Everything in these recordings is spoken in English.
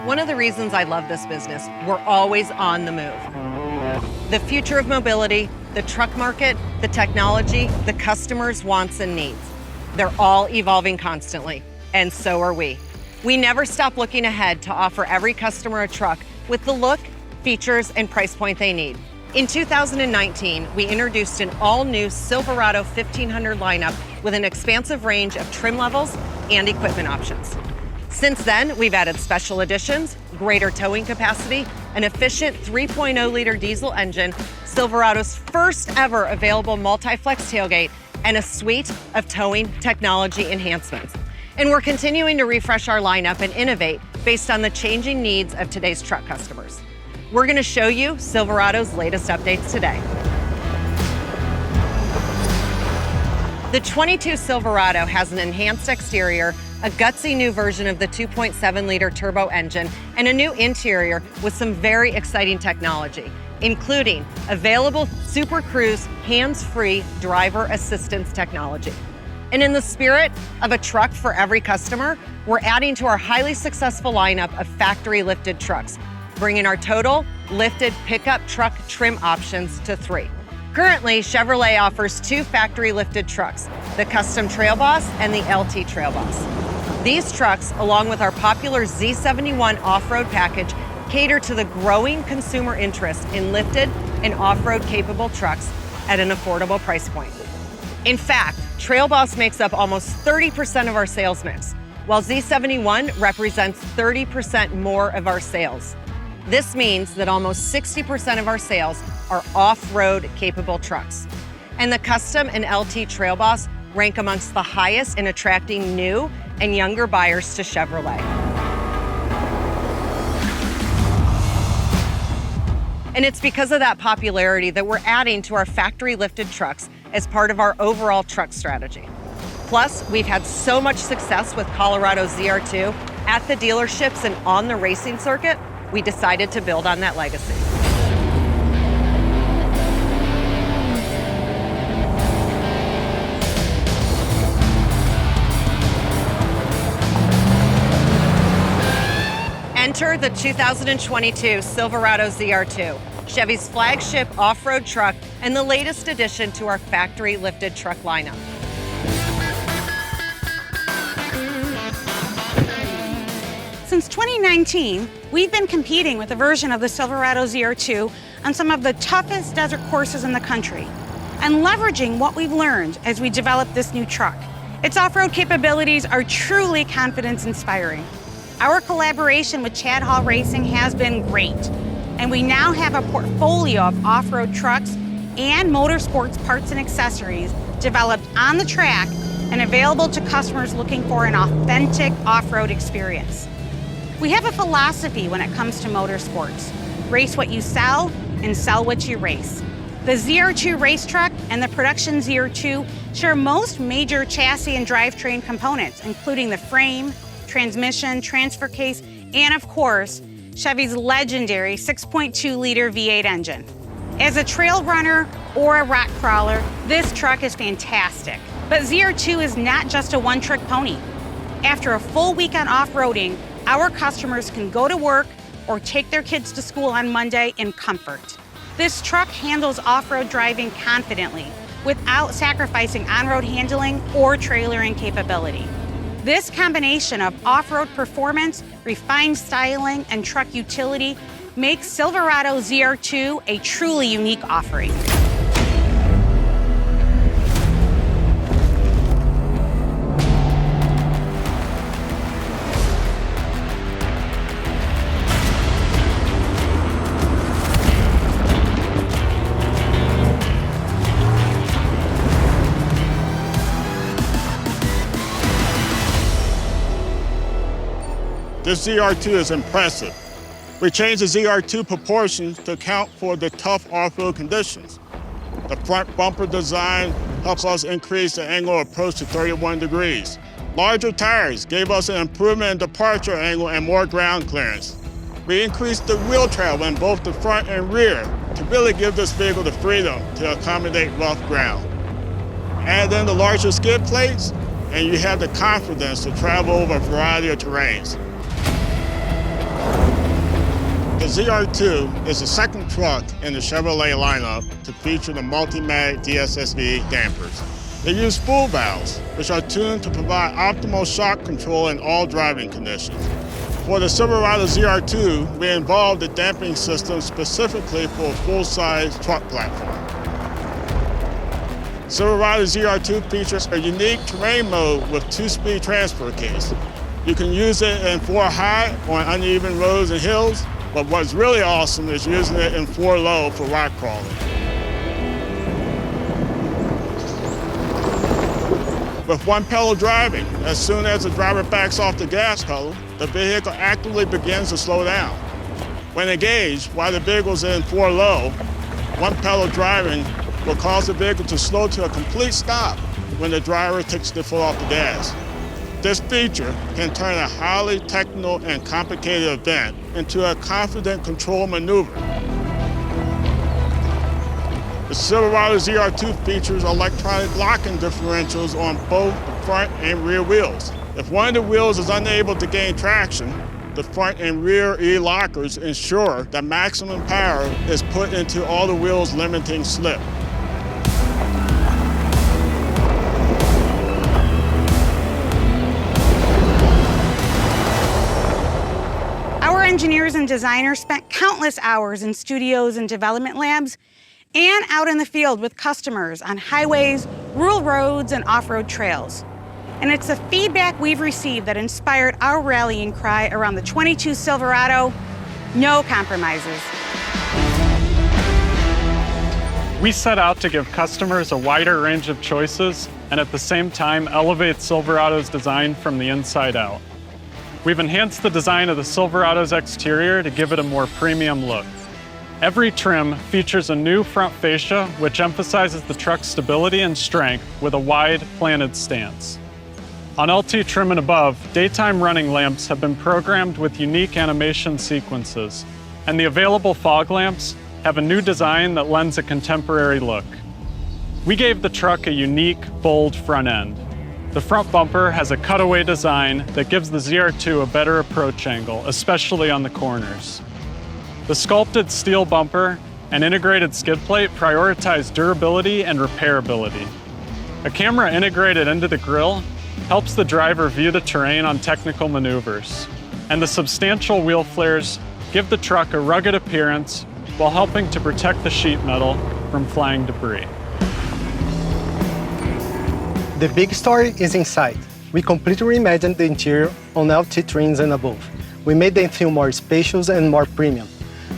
One of the reasons I love this business, we're always on the move. The future of mobility, the truck market, the technology, the customers' wants and needs. They're all evolving constantly, and so are we. We never stop looking ahead to offer every customer a truck with the look, features, and price point they need. In 2019, we introduced an all-new Silverado 1500 lineup with an expansive range of trim levels and equipment options. Since then, we've added special editions, greater towing capacity, an efficient 3.0-liter diesel engine, Silverado's first ever available multi-flex tailgate, and a suite of towing technology enhancements. And we're continuing to refresh our lineup and innovate based on the changing needs of today's truck customers. We're going to show you Silverado's latest updates today. The 22 Silverado has an enhanced exterior, a gutsy new version of the 2.7-liter turbo engine, and a new interior with some very exciting technology, including available Super Cruise hands-free driver assistance technology. And in the spirit of a truck for every customer, we're adding to our highly successful lineup of factory-lifted trucks, bringing our total lifted pickup truck trim options to 3. Currently, Chevrolet offers 2 factory-lifted trucks, the Custom Trail Boss and the LT Trail Boss. These trucks, along with our popular Z71 off-road package, cater to the growing consumer interest in lifted and off-road capable trucks at an affordable price point. In fact, Trail Boss makes up almost 30% of our sales mix, while Z71 represents 30% more of our sales. This means that almost 60% of our sales are off-road capable trucks. And the Custom and LT Trail Boss rank amongst the highest in attracting new and younger buyers to Chevrolet. And it's because of that popularity that we're adding to our factory-lifted trucks as part of our overall truck strategy. Plus, we've had so much success with Colorado ZR2 at the dealerships and on the racing circuit, we decided to build on that legacy. Enter the 2022 Silverado ZR2, Chevy's flagship off-road truck and the latest addition to our factory-lifted truck lineup. Since 2019, we've been competing with a version of the Silverado ZR2 on some of the toughest desert courses in the country and leveraging what we've learned as we develop this new truck. Its off-road capabilities are truly confidence-inspiring. Our collaboration with Chad Hall Racing has been great, and we now have a portfolio of off-road trucks and motorsports parts and accessories developed on the track and available to customers looking for an authentic off-road experience. We have a philosophy when it comes to motorsports: race what you sell and sell what you race. The ZR2 race truck and the production ZR2 share most major chassis and drivetrain components, including the frame, transmission, transfer case, and of course, Chevy's legendary 6.2-liter V8 engine. As a trail runner or a rock crawler, this truck is fantastic. But ZR2 is not just a one-trick pony. After a full week on off-roading, our customers can go to work or take their kids to school on Monday in comfort. This truck handles off-road driving confidently without sacrificing on-road handling or trailering capability. This combination of off-road performance, refined styling, and truck utility makes Silverado ZR2 a truly unique offering. This ZR2 is impressive. We changed the ZR2 proportions to account for the tough off-road conditions. The front bumper design helps us increase the angle of approach to 31 degrees. Larger tires gave us an improvement in departure angle and more ground clearance. We increased the wheel travel in both the front and rear to really give this vehicle the freedom to accommodate rough ground. Add in the larger skid plates, and you have the confidence to travel over a variety of terrains. The ZR2 is the second truck in the Chevrolet lineup to feature the Multi-Mag DSSV dampers. They use spool valves, which are tuned to provide optimal shock control in all driving conditions. For the Silverado ZR2, we involved the damping system specifically for a full-size truck platform. Silverado ZR2 features a unique terrain mode with two-speed transfer case. You can use it in 4-high on uneven roads and hills, but what's really awesome is using it in 4-low for rock crawling. With one pedal driving, as soon as the driver backs off the gas pedal, the vehicle actively begins to slow down. When engaged, while the vehicle's in 4-low, one pedal driving will cause the vehicle to slow to a complete stop when the driver takes the foot off the gas. This feature can turn a highly technical and complicated event into a confident control maneuver. The Silverado ZR2 features electronic locking differentials on both the front and rear wheels. If one of the wheels is unable to gain traction, the front and rear E-lockers ensure that maximum power is put into all the wheels, limiting slip. Our engineers and designers spent countless hours in studios and development labs and out in the field with customers on highways, rural roads, and off-road trails. And it's the feedback we've received that inspired our rallying cry around the 22 Silverado, no compromises. We set out to give customers a wider range of choices and at the same time elevate Silverado's design from the inside out. We've enhanced the design of the Silverado's exterior to give it a more premium look. Every trim features a new front fascia, which emphasizes the truck's stability and strength with a wide, planted stance. On LT trim and above, daytime running lamps have been programmed with unique animation sequences, and the available fog lamps have a new design that lends a contemporary look. We gave the truck a unique, bold front end. The front bumper has a cutaway design that gives the ZR2 a better approach angle, especially on the corners. The sculpted steel bumper and integrated skid plate prioritize durability and repairability. A camera integrated into the grille helps the driver view the terrain on technical maneuvers. And the substantial wheel flares give the truck a rugged appearance while helping to protect the sheet metal from flying debris. The big story is inside. We completely reimagined the interior on LT trims and above. We made them feel more spacious and more premium.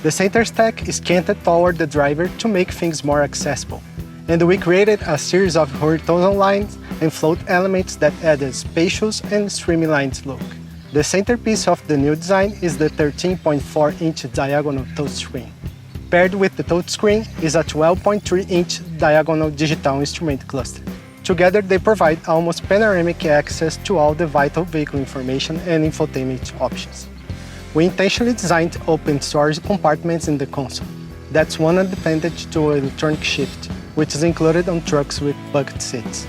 The center stack is canted toward the driver to make things more accessible. And we created a series of horizontal lines and float elements that add a spacious and streamlined look. The centerpiece of the new design is the 13.4-inch diagonal touchscreen. Paired with the touchscreen is a 12.3-inch diagonal digital instrument cluster. Together, they provide almost panoramic access to all the vital vehicle information and infotainment options. We intentionally designed open storage compartments in the console. That's one advantage to electronic shift, which is included on trucks with bucket seats.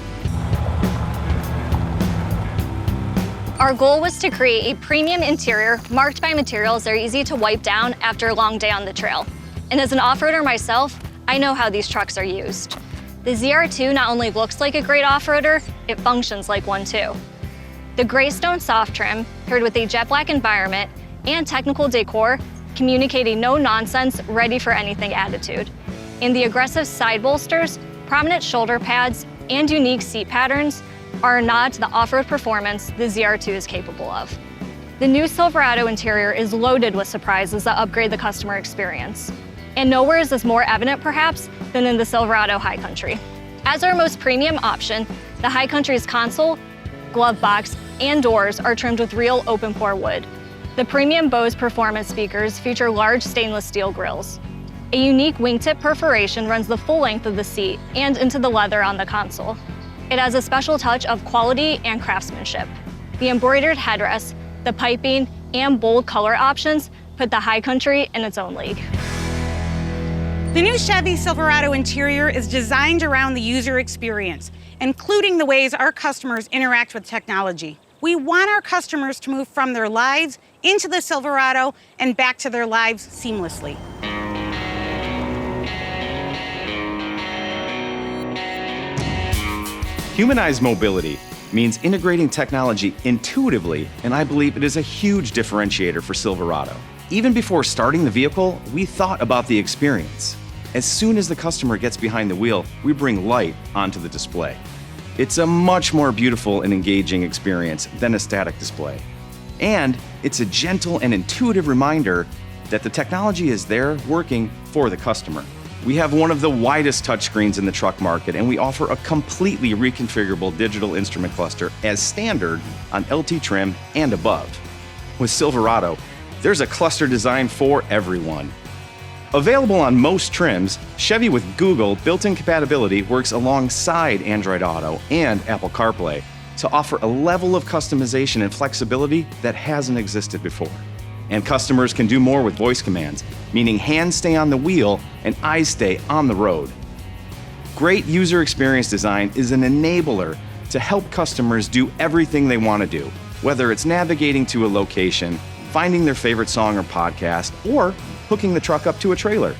Our goal was to create a premium interior marked by materials that are easy to wipe down after a long day on the trail. And as an off-roader myself, I know how these trucks are used. The ZR2 not only looks like a great off-roader, it functions like one too. The gray stone soft trim, paired with a jet black environment and technical decor, communicate a no-nonsense, ready-for-anything attitude. And the aggressive side bolsters, prominent shoulder pads, and unique seat patterns are a nod to the off-road performance the ZR2 is capable of. The new Silverado interior is loaded with surprises that upgrade the customer experience. And nowhere is this more evident, perhaps, than in the Silverado High Country. As our most premium option, the High Country's console, glove box, and doors are trimmed with real open-pore wood. The premium Bose performance speakers feature large stainless steel grills. A unique wingtip perforation runs the full length of the seat and into the leather on the console. It has a special touch of quality and craftsmanship. The embroidered headrest, the piping, and bold color options put the High Country in its own league. The new Chevy Silverado interior is designed around the user experience, including the ways our customers interact with technology. We want our customers to move from their lives into the Silverado and back to their lives seamlessly. Humanized mobility means integrating technology intuitively, and I believe it is a huge differentiator for Silverado. Even before starting the vehicle, we thought about the experience. As soon as the customer gets behind the wheel, we bring light onto the display. It's a much more beautiful and engaging experience than a static display. And it's a gentle and intuitive reminder that the technology is there working for the customer. We have one of the widest touchscreens in the truck market, and we offer a completely reconfigurable digital instrument cluster as standard on LT trim and above. With Silverado, there's a cluster designed for everyone. Available on most trims, Chevy with Google built-in compatibility works alongside Android Auto and Apple CarPlay to offer a level of customization and flexibility that hasn't existed before. And customers can do more with voice commands, meaning hands stay on the wheel and eyes stay on the road. Great user experience design is an enabler to help customers do everything they want to do, whether it's navigating to a location, finding their favorite song or podcast, or hooking the truck up to a trailer.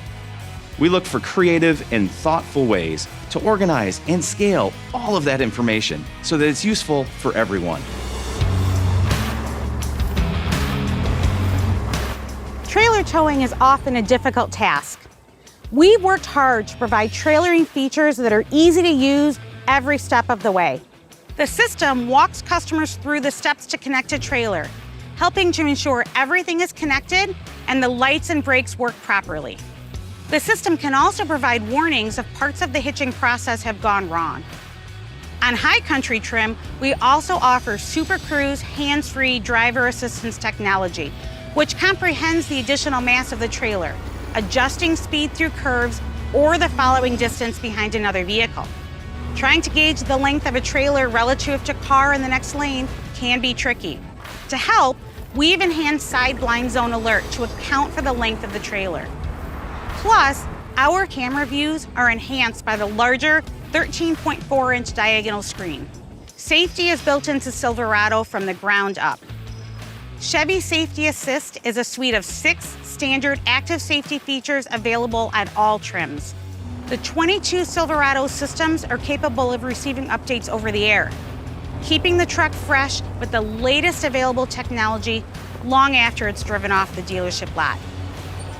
We look for creative and thoughtful ways to organize and scale all of that information so that it's useful for everyone. Trailer towing is often a difficult task. We've worked hard to provide trailering features that are easy to use every step of the way. The system walks customers through the steps to connect a trailer, helping to ensure everything is connected and the lights and brakes work properly. The system can also provide warnings if parts of the hitching process have gone wrong. On high country trim, we also offer Super Cruise hands-free driver assistance technology, which comprehends the additional mass of the trailer, adjusting speed through curves or the following distance behind another vehicle. Trying to gauge the length of a trailer relative to car in the next lane can be tricky. To help, we've enhanced side blind zone alert to account for the length of the trailer. Plus, our camera views are enhanced by the larger 13.4-inch diagonal screen. Safety is built into Silverado from the ground up. Chevy Safety Assist is a suite of 6 standard active safety features available at all trims. The 22 Silverado systems are capable of receiving updates over the air, keeping the truck fresh with the latest available technology long after it's driven off the dealership lot.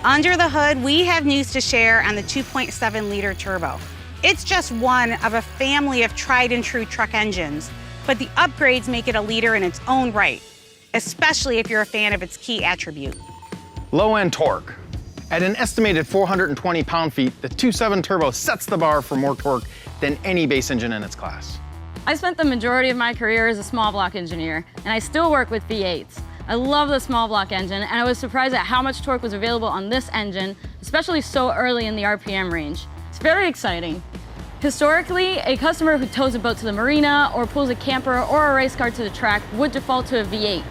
Under the hood, we have news to share on the 2.7-liter turbo. It's just one of a family of tried and true truck engines, but the upgrades make it a leader in its own right, especially if you're a fan of its key attribute. Low-end torque. At an estimated 420 pound-feet, the 2.7 turbo sets the bar for more torque than any base engine in its class. I spent the majority of my career as a small block engineer, and I still work with V8s. I love the small block engine, and I was surprised at how much torque was available on this engine, especially so early in the RPM range. It's very exciting. Historically, a customer who tows a boat to the marina or pulls a camper or a race car to the track would default to a V8.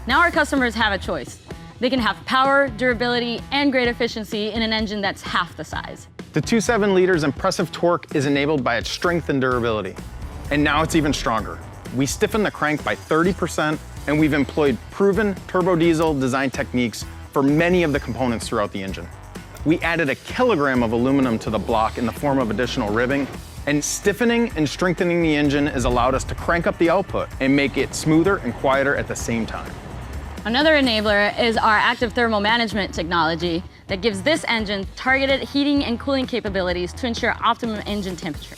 Now our customers have a choice. They can have power, durability, and great efficiency in an engine that's half the size. The 2.7 liters impressive torque is enabled by its strength and durability. And now it's even stronger. We stiffen the crank by 30%, and we've employed proven turbo diesel design techniques for many of the components throughout the engine. We added 1 kilogram of aluminum to the block in the form of additional ribbing, and stiffening and strengthening the engine has allowed us to crank up the output and make it smoother and quieter at the same time. Another enabler is our active thermal management technology that gives this engine targeted heating and cooling capabilities to ensure optimum engine temperature.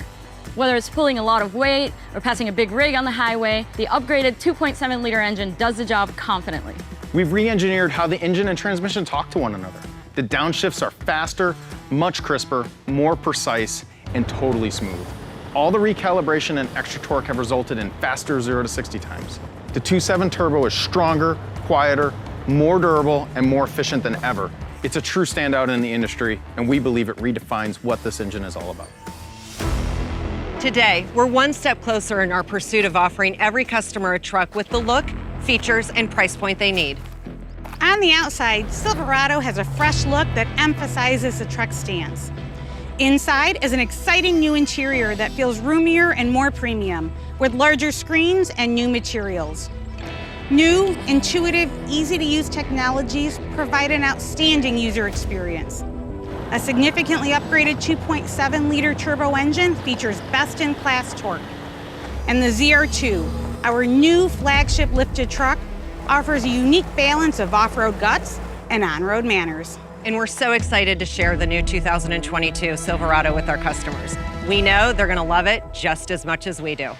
Whether it's pulling a lot of weight or passing a big rig on the highway, the upgraded 2.7-liter engine does the job confidently. We've re-engineered how the engine and transmission talk to one another. The downshifts are faster, much crisper, more precise, and totally smooth. All the recalibration and extra torque have resulted in faster 0 to 60 times. The 2.7 turbo is stronger, quieter, more durable, and more efficient than ever. It's a true standout in the industry, and we believe it redefines what this engine is all about. Today, we're one step closer in our pursuit of offering every customer a truck with the look, features, and price point they need. On the outside, Silverado has a fresh look that emphasizes the truck stance. Inside is an exciting new interior that feels roomier and more premium, with larger screens and new materials. New, intuitive, easy-to-use technologies provide an outstanding user experience. A significantly upgraded 2.7-liter turbo engine features best-in-class torque. And the ZR2, our new flagship lifted truck, offers a unique balance of off-road guts and on-road manners. And we're so excited to share the new 2022 Silverado with our customers. We know they're going to love it just as much as we do.